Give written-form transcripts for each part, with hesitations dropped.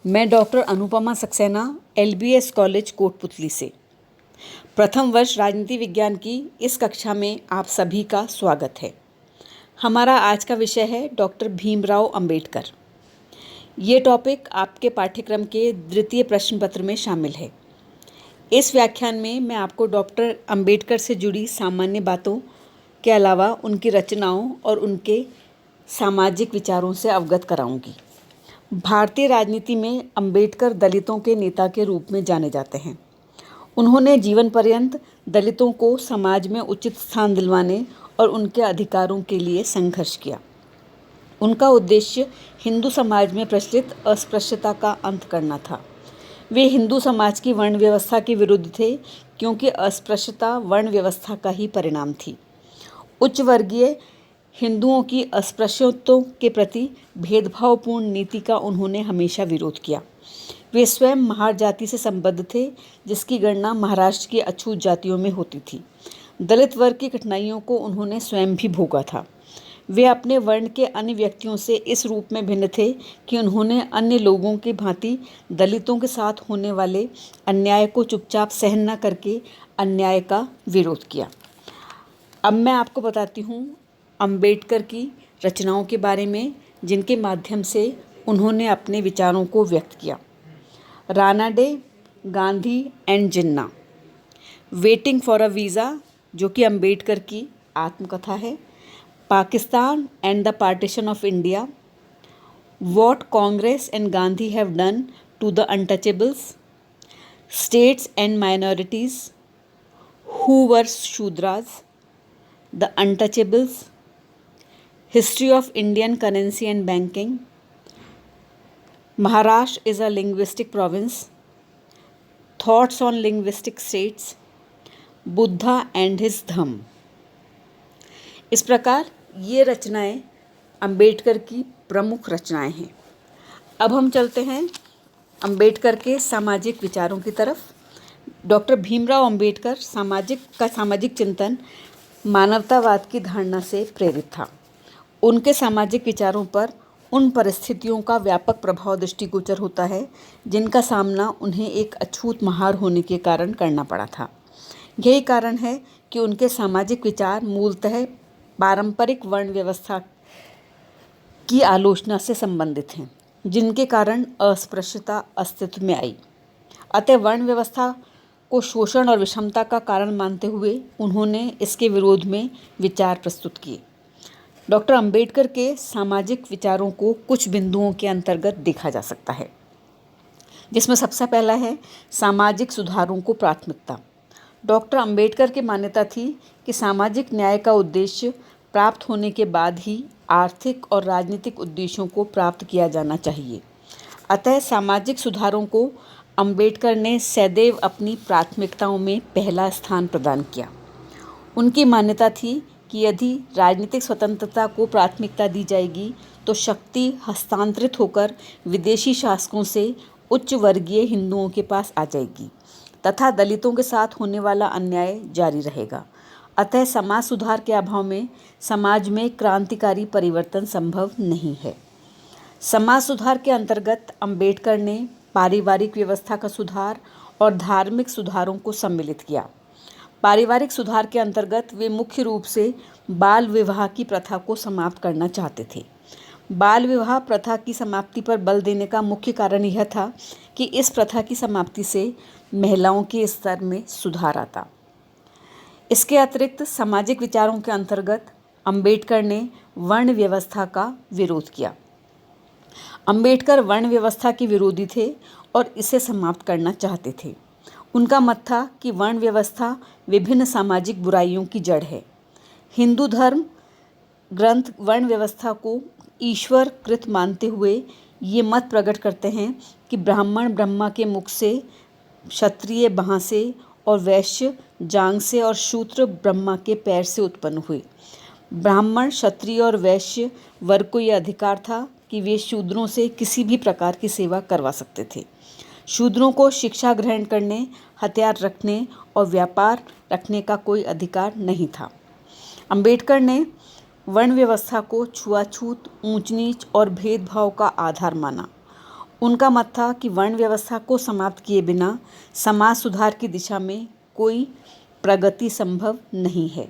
मैं doctor Anupama Saxena LBS college Kotputli से प्रथम वर्ष राजनीति विज्ञान की इस कक्षा में आप सभी का स्वागत है। हमारा आज का विषय है डॉक्टर भीमराव अंबेडकर। ये टॉपिक आपके पाठ्यक्रम के द्वितीय प्रश्न पत्र में शामिल है। इस व्याख्यान में मैं आपको डॉक्टर अंबेडकर से जुड़ी सामान्य बातों के अलावा उनकी रचनाओं और उनके सामाजिक विचारों से अवगत कराऊंगी। भारतीय राजनीति में अंबेडकर दलितों के नेता के रूप में जाने जाते हैं। उन्होंने जीवन पर्यंत दलितों को समाज में उचित स्थान दिलवाने और उनके अधिकारों के लिए संघर्ष किया। उनका उद्देश्य हिंदू समाज में प्रचलित अस्पृश्यता का अंत करना था। वे हिंदू समाज की वर्ण व्यवस्था के विरुद्ध थे, क्योंकि अस्पृश्यता वर्ण व्यवस्था का ही परिणाम थी। उच्च वर्गीय हिंदुओं की अस्पृश्यतों के प्रति भेदभावपूर्ण नीति का उन्होंने हमेशा विरोध किया। वे स्वयं महार जाति से संबद्ध थे, जिसकी गणना महाराष्ट्र की अछूत जातियों में होती थी। दलित वर्ग की कठिनाइयों को उन्होंने स्वयं भी भोगा था। वे अपने वर्ण के अन्य व्यक्तियों से इस रूप में भिन्न थे कि उन्होंने अन्य लोगों की भांति दलितों के साथ होने वाले अन्याय को चुपचाप सहन न करके अन्याय का विरोध किया। अब मैं आपको बताती हूँ अंबेडकर की रचनाओं के बारे में, जिनके माध्यम से उन्होंने अपने विचारों को व्यक्त किया। Ranade, Gandhi and Jinnah, waiting for a visa, जो कि अंबेडकर की आत्मकथा है। Pakistan and the partition of India, what Congress and Gandhi have done to the untouchables, states and minorities, who were Shudras, the untouchables, History of Indian Currency and Banking, Maharashtra is a linguistic province, Thoughts on Linguistic States, Buddha and his Dhamma. इस प्रकार ये रचनाएं अंबेडकर की प्रमुख रचनाएं हैं। अब हम चलते हैं अंबेडकर के सामाजिक विचारों की तरफ। डॉक्टर भीमराव अंबेडकर सामाजिक चिंतन मानवतावाद की धारणा से प्रेरित था। उनके सामाजिक विचारों पर उन परिस्थितियों का व्यापक प्रभाव दृष्टिगोचर होता है जिनका सामना उन्हें एक अछूत महार होने के कारण करना पड़ा था। यही कारण है कि उनके सामाजिक विचार मूलतः पारंपरिक वर्ण व्यवस्था की आलोचना से संबंधित हैं, जिनके कारण अस्पृश्यता अस्तित्व में आई। अतः वर्ण व्यवस्था को शोषण और विषमता का कारण मानते हुए उन्होंने इसके विरोध में विचार प्रस्तुत किए। डॉक्टर अंबेडकर के सामाजिक विचारों को कुछ बिंदुओं के अंतर्गत देखा जा सकता है, जिसमें सबसे पहला है सामाजिक सुधारों को प्राथमिकता। डॉक्टर अंबेडकर की मान्यता थी कि सामाजिक न्याय का उद्देश्य प्राप्त होने के बाद ही आर्थिक और राजनीतिक उद्देश्यों को प्राप्त किया जाना चाहिए। अतः सामाजिक सुधारों को अंबेडकर ने सदैव अपनी प्राथमिकताओं में पहला स्थान प्रदान किया। उनकी मान्यता थी कि यदि राजनीतिक स्वतंत्रता को प्राथमिकता दी जाएगी तो शक्ति हस्तांतरित होकर विदेशी शासकों से उच्च वर्गीय हिंदुओं के पास आ जाएगी तथा दलितों के साथ होने वाला अन्याय जारी रहेगा। अतः समाज सुधार के अभाव में समाज में क्रांतिकारी परिवर्तन संभव नहीं है। समाज सुधार के अंतर्गत अंबेडकर ने पारिवारिक व्यवस्था का सुधार और धार्मिक सुधारों को सम्मिलित किया। पारिवारिक सुधार के अंतर्गत वे मुख्य रूप से बाल विवाह की प्रथा को समाप्त करना चाहते थे। बाल विवाह प्रथा की समाप्ति पर बल देने का मुख्य कारण यह था कि इस प्रथा की समाप्ति से महिलाओं के स्तर में सुधार आता। इसके अतिरिक्त सामाजिक विचारों के अंतर्गत अंबेडकर ने वर्ण व्यवस्था का विरोध किया। अंबेडकर वर्ण व्यवस्था के विरोधी थे और इसे समाप्त करना चाहते थे। उनका मत था कि वर्ण व्यवस्था विभिन्न सामाजिक बुराइयों की जड़ है। हिंदू धर्म ग्रंथ वर्ण व्यवस्था को ईश्वर कृत मानते हुए ये मत प्रकट करते हैं कि ब्राह्मण ब्रह्मा के मुख से, क्षत्रिय बाह से और वैश्य जांघ से और शूद्र ब्रह्मा के पैर से उत्पन्न हुए। ब्राह्मण, क्षत्रिय और वैश्य वर्ग को यह अधिकार था कि वे शूद्रों से किसी भी प्रकार की सेवा करवा सकते थे। शूद्रों को शिक्षा ग्रहण करने, हथियार रखने और व्यापार रखने का कोई अधिकार नहीं था। अंबेडकर ने वर्ण व्यवस्था को छुआछूत, ऊंच नीच और भेदभाव का आधार माना। उनका मत था कि वर्ण व्यवस्था को समाप्त किए बिना समाज सुधार की दिशा में कोई प्रगति संभव नहीं है।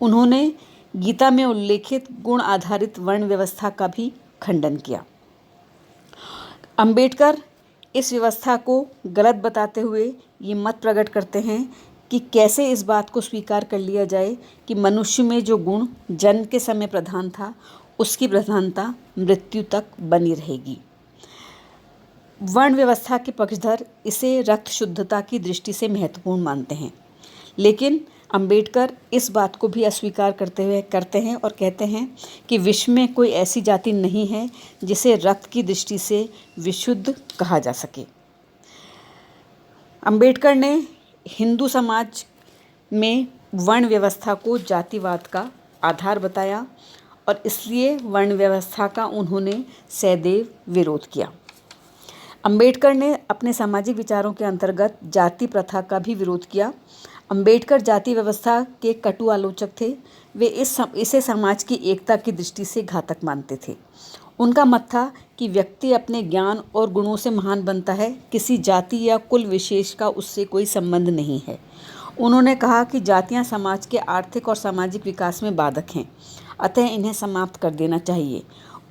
उन्होंने गीता में उल्लेखित गुण आधारित वर्ण व्यवस्था का भी खंडन किया। अंबेडकर इस व्यवस्था को गलत बताते हुए ये मत प्रकट करते हैं कि कैसे इस बात को स्वीकार कर लिया जाए कि मनुष्य में जो गुण जन्म के समय प्रधान था उसकी प्रधानता मृत्यु तक बनी रहेगी। वर्ण व्यवस्था के पक्षधर इसे रक्त शुद्धता की दृष्टि से महत्वपूर्ण मानते हैं, लेकिन अंबेडकर इस बात को भी अस्वीकार करते हैं और कहते हैं कि विश्व में कोई ऐसी जाति नहीं है जिसे रक्त की दृष्टि से विशुद्ध कहा जा सके। अंबेडकर ने हिंदू समाज में वर्ण व्यवस्था को जातिवाद का आधार बताया और इसलिए वर्ण व्यवस्था का उन्होंने सदैव विरोध किया। अंबेडकर ने अपने सामाजिक विचारों के अंतर्गत जाति प्रथा का भी विरोध किया। अंबेडकर जाति व्यवस्था के कटु आलोचक थे। वे इसे समाज की एकता की दृष्टि से घातक मानते थे। उनका मत था कि व्यक्ति अपने ज्ञान और गुणों से महान बनता है, किसी जाति या कुल विशेष का उससे कोई संबंध नहीं है। उन्होंने कहा कि जातियां समाज के आर्थिक और सामाजिक विकास में बाधक हैं, अतः इन्हें समाप्त कर देना चाहिए।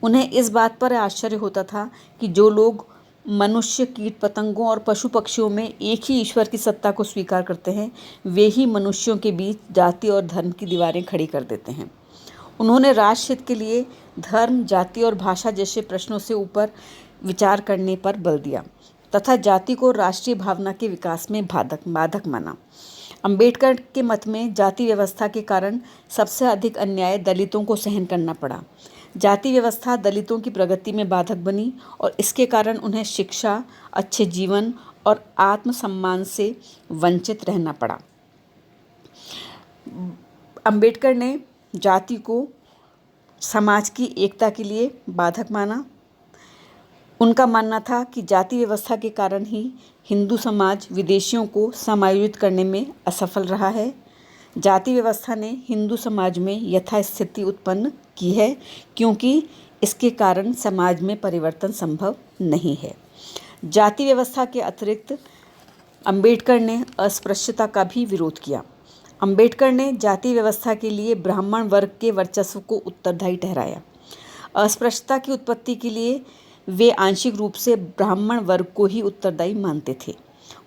उन्हें इस बात पर आश्चर्य होता था कि जो लोग मनुष्य, कीट पतंगों और पशु पक्षियों में एक ही ईश्वर की सत्ता को स्वीकार करते हैं, वे ही मनुष्यों के बीच जाति और धर्म की दीवारें खड़ी कर देते हैं। उन्होंने राष्ट्रहित के लिए धर्म, जाति और भाषा जैसे प्रश्नों से ऊपर विचार करने पर बल दिया तथा जाति को राष्ट्रीय भावना के विकास में बाधक माना। अंबेडकर के मत में जाति व्यवस्था के कारण सबसे अधिक अन्याय दलितों को सहन करना पड़ा। जाति व्यवस्था दलितों की प्रगति में बाधक बनी और इसके कारण उन्हें शिक्षा, अच्छे जीवन और आत्मसम्मान से वंचित रहना पड़ा। अंबेडकर ने जाति को समाज की एकता के लिए बाधक माना। उनका मानना था कि जाति व्यवस्था के कारण ही हिंदू समाज विदेशियों को समायोजित करने में असफल रहा है। जाति व्यवस्था ने हिंदू समाज में यथास्थिति उत्पन्न की है क्योंकि इसके कारण समाज में परिवर्तन संभव नहीं है। जाति व्यवस्था के अतिरिक्त अंबेडकर ने अस्पृश्यता का भी विरोध किया। अंबेडकर ने जाति व्यवस्था के लिए ब्राह्मण वर्ग के वर्चस्व को उत्तरदायी ठहराया। अस्पृश्यता की उत्पत्ति के लिए वे आंशिक रूप से ब्राह्मण वर्ग को ही उत्तरदायी मानते थे।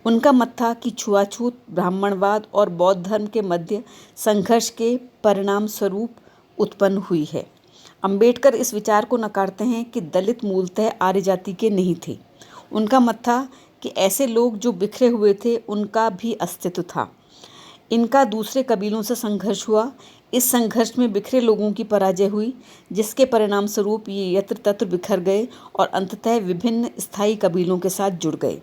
उनका मत था कि छुआछूत, ब्राह्मणवाद और बौद्ध धर्म के मध्य संघर्ष के परिणाम स्वरूप उत्पन्न हुई है। अंबेडकर इस विचार को नकारते हैं कि दलित मूलतः आर्य जाति के नहीं थे। उनका मत था कि ऐसे लोग जो बिखरे हुए थे उनका भी अस्तित्व था। इनका दूसरे कबीलों से संघर्ष हुआ। इस संघर्ष में बिखरे लोगों की पराजय हुई, जिसके परिणाम स्वरूप ये यत्र तत्र बिखर गए और अंततः विभिन्न स्थायी कबीलों के साथ जुड़ गए।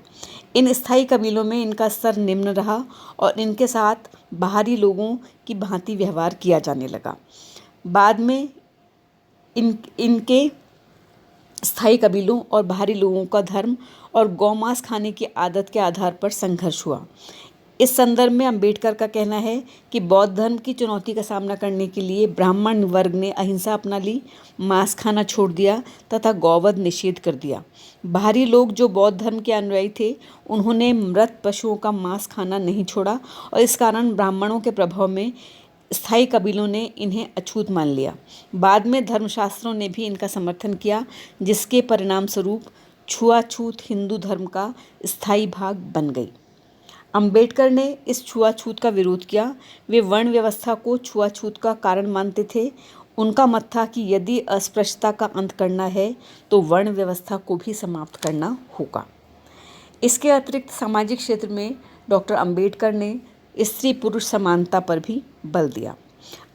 इन स्थायी कबीलों में इनका स्तर निम्न रहा और इनके साथ बाहरी लोगों की भांति व्यवहार किया जाने लगा। बाद में इनके स्थायी कबीलों और बाहरी लोगों का धर्म और गौमांस खाने की आदत के आधार पर संघर्ष हुआ। इस संदर्भ में अंबेडकर का कहना है कि बौद्ध धर्म की चुनौती का सामना करने के लिए ब्राह्मण वर्ग ने अहिंसा अपना ली, मांस खाना छोड़ दिया तथा गौवध निषेध कर दिया। बाहरी लोग जो बौद्ध धर्म के अनुयायी थे उन्होंने मृत पशुओं का मांस खाना नहीं छोड़ा और इस कारण ब्राह्मणों के प्रभाव में स्थायी कबीलों ने इन्हें अछूत मान लिया। बाद में धर्मशास्त्रों ने भी इनका समर्थन किया, जिसके परिणाम स्वरूप छुआछूत हिंदू धर्म का स्थायी भाग बन गई। अंबेडकर ने इस छुआछूत का विरोध किया। वे वर्ण व्यवस्था को छुआछूत का कारण मानते थे। उनका मत था कि यदि अस्पृश्यता का अंत करना है तो वर्ण व्यवस्था को भी समाप्त करना होगा। इसके अतिरिक्त सामाजिक क्षेत्र में डॉक्टर अंबेडकर ने स्त्री पुरुष समानता पर भी बल दिया।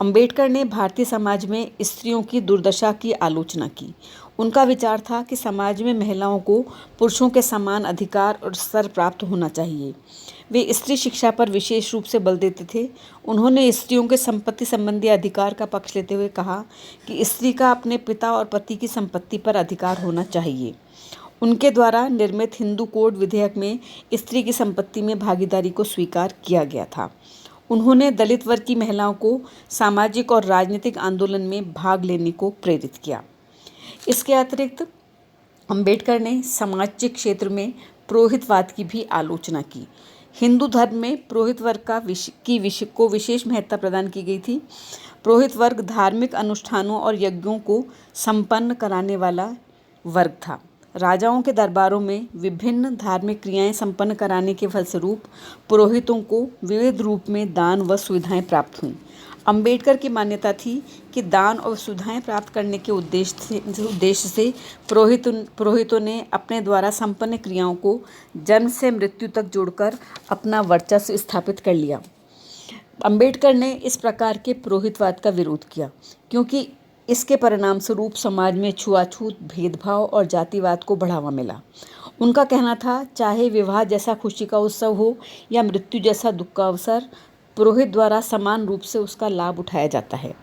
अंबेडकर ने भारतीय समाज में स्त्रियों की दुर्दशा की आलोचना की। उनका विचार था कि समाज में महिलाओं को पुरुषों के समान अधिकार और स्तर प्राप्त होना चाहिए। वे स्त्री शिक्षा पर विशेष रूप से बल देते थे। उन्होंने स्त्रियों के संपत्ति संबंधी अधिकार का पक्ष लेते हुए कहा कि स्त्री का अपने पिता और पति की संपत्ति पर अधिकार होना चाहिए। उनके द्वारा निर्मित हिंदू कोड विधेयक में स्त्री की संपत्ति में भागीदारी को स्वीकार किया गया था। उन्होंने दलित वर्ग की महिलाओं को सामाजिक और राजनीतिक आंदोलन में भाग लेने को प्रेरित किया। इसके अतिरिक्त अंबेडकर ने सामाजिक क्षेत्र में पुरोहितवाद की भी आलोचना की। हिंदू धर्म में पुरोहित वर्ग को विशेष महत्ता प्रदान की गई थी। पुरोहित वर्ग धार्मिक अनुष्ठानों और यज्ञों को संपन्न कराने वाला वर्ग था। राजाओं के दरबारों में विभिन्न धार्मिक क्रियाएं संपन्न कराने के फलस्वरूप पुरोहितों को विविध रूप में दान व सुविधाएं प्राप्त हुईं। अंबेडकर की मान्यता थी कि दान और सुविधाएं प्राप्त करने के उद्देश्य से पुरोहितों ने अपने द्वारा संपन्न क्रियाओं को जन्म से मृत्यु तक जोड़कर अपना वर्चस्व स्थापित कर लिया। अंबेडकर ने इस प्रकार के पुरोहितवाद का विरोध किया क्योंकि इसके परिणाम स्वरूप समाज में छुआछूत, भेदभाव और जातिवाद को बढ़ावा मिला। उनका कहना था, चाहे विवाह जैसा खुशी का उत्सव हो या मृत्यु जैसा दुख का अवसर, पुरोहित द्वारा समान रूप से उसका लाभ उठाया जाता है।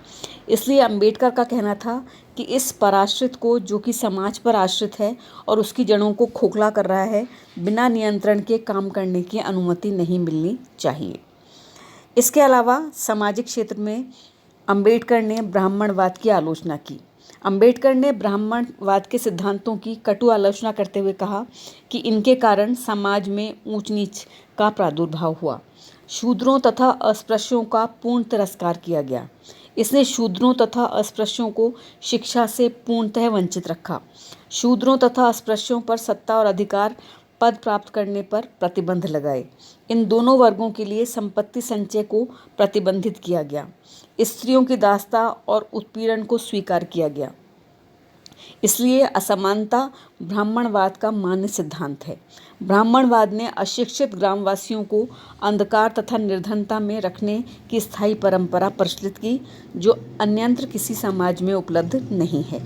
इसलिए अंबेडकर का कहना था कि इस पराश्रित को, जो कि समाज पर आश्रित है और उसकी जड़ों को खोखला कर रहा है, बिना नियंत्रण के काम करने की अनुमति नहीं मिलनी चाहिए। इसके अलावा सामाजिक क्षेत्र में अंबेडकर ने ब्राह्मणवाद की आलोचना की। अंबेडकर ने ब्राह्मणवाद के सिद्धांतों की कटु आलोचना करते हुए कहा कि इनके कारण समाज में ऊंच नीच का प्रादुर्भाव हुआ। शूद्रों तथा अस्पृश्यों का पूर्ण तिरस्कार किया गया। इसने शूद्रों तथा अस्पृश्यों को शिक्षा से पूर्णतः वंचित रखा। शूद्रों तथा अस्पृश्यों पर सत्ता और अधिकार पद प्राप्त करने पर प्रतिबंध लगाए। इन दोनों वर्गों के लिए संपत्ति संचय को प्रतिबंधित किया गया। स्त्रियों की दासता और उत्पीड़न को स्वीकार किया गया। इसलिए असमानता ब्राह्मणवाद का मान्य सिद्धांत है। ब्राह्मणवाद ने अशिक्षित ग्रामवासियों को अंधकार तथा निर्धनता में रखने की स्थायी परंपरा प्रचलित की, जो अन्यत्र किसी समाज में उपलब्ध नहीं है।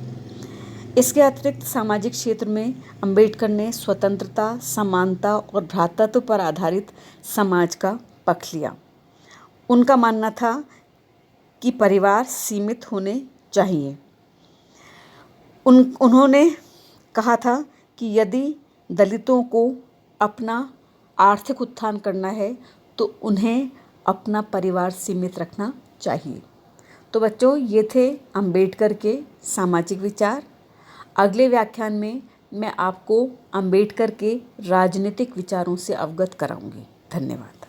इसके अतिरिक्त सामाजिक क्षेत्र में अंबेडकर ने स्वतंत्रता, समानता और भ्रातृत्व पर आधारित समाज का पक्ष लिया। उनका मानना था कि परिवार सीमित होने चाहिए। उन्होंने कहा था कि यदि दलितों को अपना आर्थिक उत्थान करना है तो उन्हें अपना परिवार सीमित रखना चाहिए। तो बच्चों, ये थे अंबेडकर के सामाजिक विचार। अगले व्याख्यान में मैं आपको अंबेडकर के राजनीतिक विचारों से अवगत कराऊंगी। धन्यवाद।